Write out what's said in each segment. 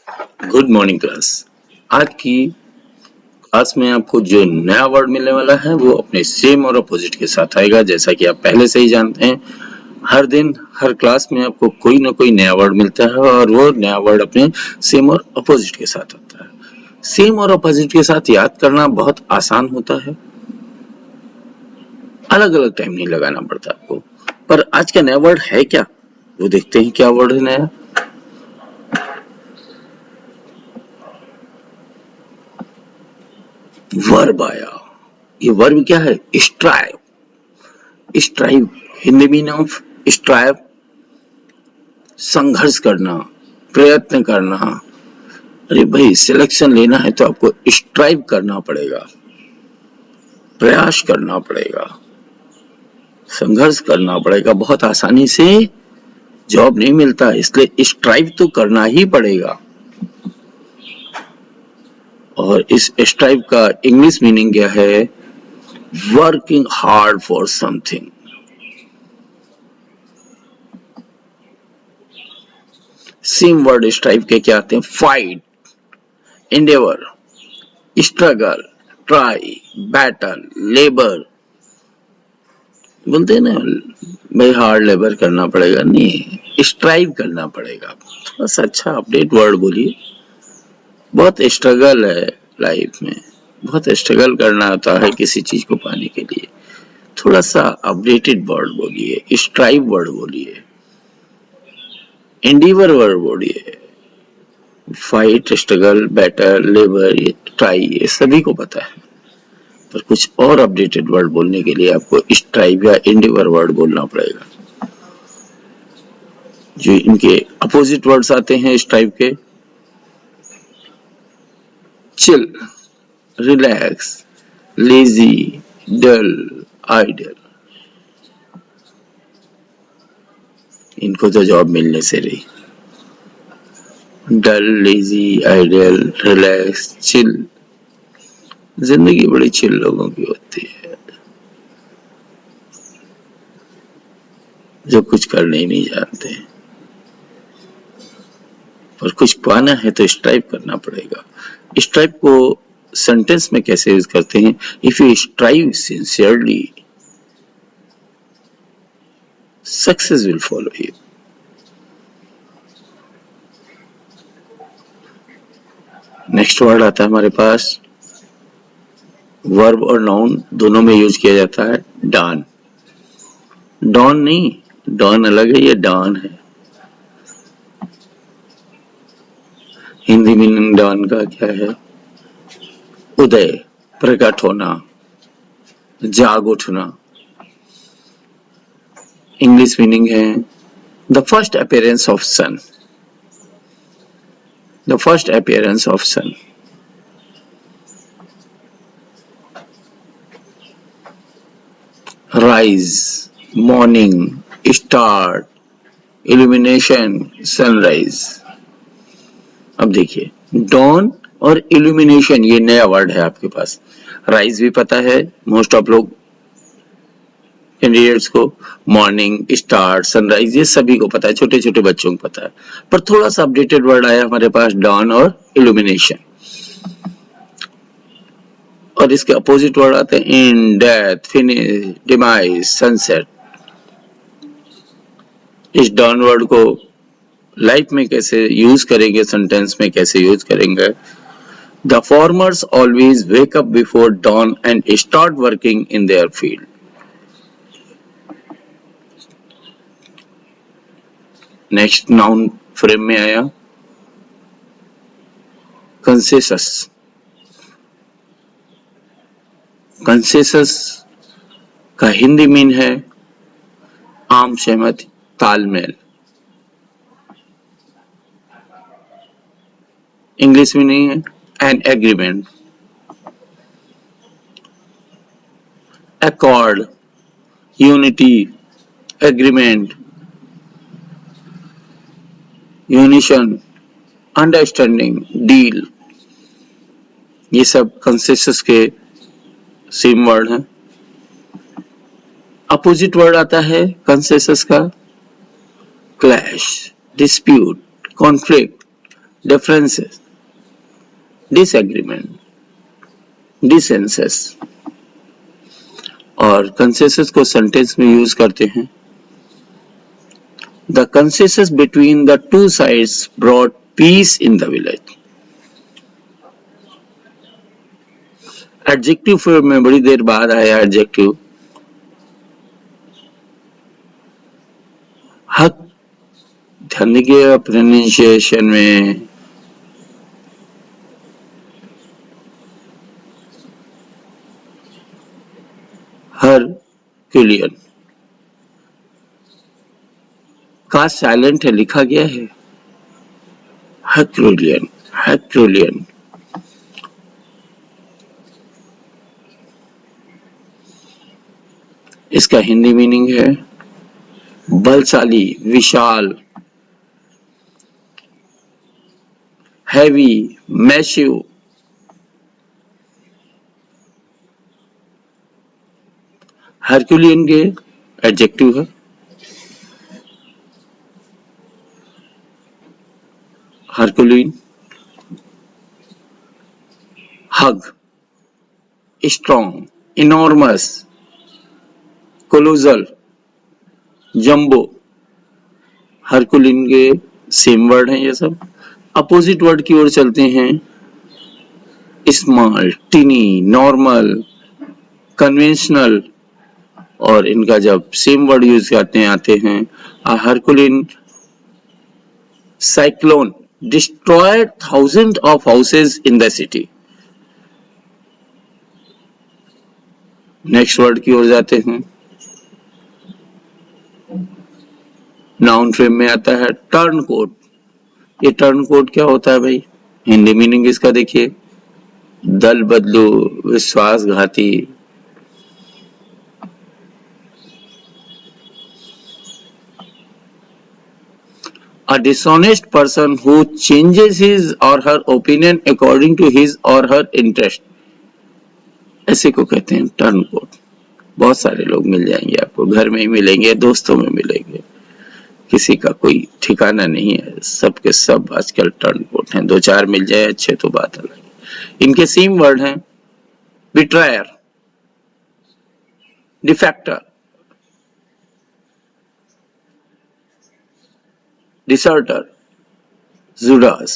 Good morning class. आज की class में आपको जो नया वर्ड मिलने वाला है वो अपने सेम और अपोजिट के साथ आएगा। जैसा कि आप पहले से ही जानते हैं, हर दिन हर क्लास में आपको कोई ना कोई नया वर्ड मिलता है और वो नया वर्ड अपने सेम और अपोजिट के साथ आता है। सेम और अपोजिट के साथ याद करना बहुत आसान होता है, अलग अलग टाइम नहीं लगाना पड़ता आपको। पर आज का नया वर्ड है क्या, वो देखते हैं। क्या वर्ड है नया? वर्ब आया। ये वर्ब क्या है? Strive. Strive Hindi mean of strive, संघर्ष करना, प्रयत्न करना। अरे भाई, सिलेक्शन लेना है तो आपको स्ट्राइव करना पड़ेगा, प्रयास करना पड़ेगा, संघर्ष करना पड़ेगा। बहुत आसानी से जॉब नहीं मिलता, इसलिए स्ट्राइव तो करना ही पड़ेगा। और इस स्ट्राइव का इंग्लिश मीनिंग क्या है? Working hard for something. Same word strive के क्या आते हैं? Fight, endeavor, struggle, try, battle, labour. बोलते हैं ना भाई, हार्ड लेबर करना पड़ेगा, नहीं, स्ट्राइव करना पड़ेगा। थोड़ा सा अच्छा अपडेट वर्ड बोलिए। बहुत स्ट्रगल है लाइफ में, बहुत स्ट्रगल करना होता है किसी चीज को पाने के लिए। थोड़ा सा अपडेटेड वर्ड बोलिए, स्ट्राइव वर्ड बोलिए, एंडीवर वर्ड बोलिए। फाइट, स्ट्रगल, बैटल, लेबर, ये ट्राई, ये सभी को पता है। पर कुछ और अपडेटेड वर्ड बोलने के लिए आपको स्ट्राइव या एंडीवर वर्ड बोलना पड़ेगा। जो इनके अपोजिट वर्ड्स आते हैं स्ट्राइव के: चिल, रिलैक्स, लेजी, डल, आइडल। इनको तो जॉब मिलने से रही। डल, लेजी, आइडल, रिलैक्स, चिल। जिंदगी बड़ी चिल लोगों की होती है, जो कुछ करने ही नहीं जानते। पर कुछ पाना है तो स्ट्राइव करना पड़ेगा। स्ट्राइव को सेंटेंस में कैसे यूज करते हैं? If you strive sincerely, success will follow you. Next word आता है हमारे पास, वर्ब और नाउन दोनों में यूज किया जाता है, डॉन। डॉन नहीं, डॉन अलग है, ये डॉन है। हिंदी मीनिंग डॉन का क्या है? उदय, प्रकट होना, जाग उठना। इंग्लिश मीनिंग है the first appearance of sun. The first appearance of sun. Rise, morning, start, illumination, sunrise. अब देखिए, डॉन और इल्यूमिनेशन ये नया वर्ड है आपके पास। राइज भी पता है मोस्ट ऑफ लोग इंडियंस को, मॉर्निंग, स्टार्ट, सनराइज ये सभी को पता है, छोटे छोटे बच्चों को पता है। पर थोड़ा सा अपडेटेड वर्ड आया हमारे पास, डॉन और इल्यूमिनेशन। और इसके अपोजिट वर्ड आते हैं इन, डेथ, फिनिश, डिमाइज, सनसेट। इस डॉन वर्ड को लाइफ में कैसे यूज करेंगे, सेंटेंस में कैसे यूज करेंगे? The farmers always wake up before don and start working in their field. Next noun frame में आया कंसेसस। कंसेसस का हिंदी मीन है आम सहमति, तालमेल। इंग्लिश मीनिंग है an agreement, accord, unity, agreement, unison, understanding, deal. ये सब कंसेसस के सेम वर्ड हैं। अपोजिट वर्ड आता है कंसेसस का clash, dispute, conflict, differences, disagreement, dissents. और कंसेंसस को सेंटेंस में यूज करते हैं। The consensus between the two sides brought peace in the village. Adjective फिर में बड़ी देर बाद आया एडजेक्टिव। हक, ध्यान दीजिएगा प्रोनाउंसिएशन में हरक्यूलियन का साइलेंट है, लिखा गया है हरक्यूलियन, हरक्यूलियन। इसका हिंदी मीनिंग है बलशाली, विशाल, हैवी, मैसिव। हरक्यूलियन के एडजेक्टिव है हरक्यूलिन, हग, स्ट्रॉन्ग, इनॉर्मस, कोलोसल, जंबो। हरक्यूलिन के सेम वर्ड हैं ये सब। अपोजिट वर्ड की ओर चलते हैं। Small, टिनी, normal, conventional. और इनका जब सेम वर्ड यूज करते हैं आते हैं herculean cyclone destroyed thousands of houses in the city। Next word की ओर जाते हैं। नाउन फ्रेम में आता है टर्न कोट। ये टर्न कोट क्या होता है भाई? हिंदी मीनिंग इसका देखिए, दल बदलू, विश्वासघाती। A dishonest person who changes his or her opinion according to his or her interest, ऐसे को कहते हैं टर्न कोट। बहुत सारे लोग मिल जाएंगे आपको, घर में ही मिलेंगे, दोस्तों में मिलेंगे, किसी का कोई ठिकाना नहीं है, सबके सब आजकल टर्न कोट हैं। दो चार मिल जाए अच्छे तो बात अलग है। इनके सेम वर्ड हैं बिट्रायर, डिफेक्टर, डिसर्टर, जुडास,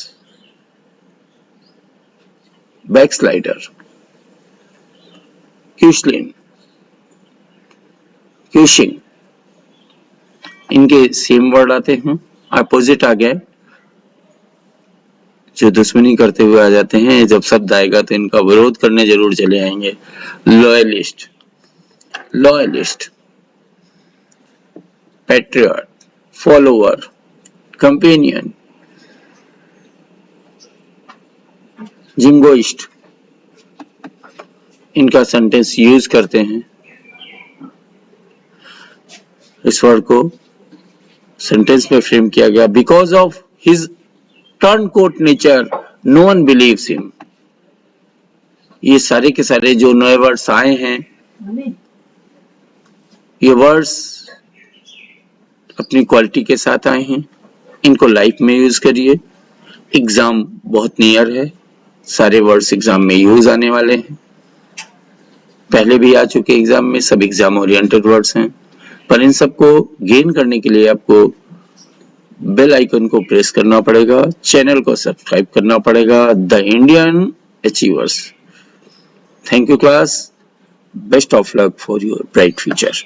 बैकस्लाइडर, क्यूशलिन, क्यूशिंग। इनके सेम वर्ड आते हैं। अपोजिट आ गए जो दुश्मनी करते हुए आ जाते हैं। जब शब्द आएगा तो इनका विरोध करने जरूर चले आएंगे। Loyalist, loyalist, patriot, follower, companion, jingoist. इनका सेंटेंस यूज करते हैं। इस वर्ड को सेंटेंस में फ्रेम किया गया। Because of his turncoat nature no one believes him. ये सारे के सारे जो नए वर्ड्स आए हैं, ये वर्ड्स अपनी क्वालिटी के साथ आए हैं। इनको लाइफ में यूज करिए। एग्जाम बहुत नियर है, सारे वर्ड्स एग्जाम में यूज आने वाले हैं। पहले भी आ चुके एग्जाम में, सब एग्जाम ओरिएंटेड वर्ड्स हैं। पर इन सबको गेन करने के लिए आपको बेल आइकन को प्रेस करना पड़ेगा, चैनल को सब्सक्राइब करना पड़ेगा। The Indian achievers. Thank you class, best of luck for your bright future.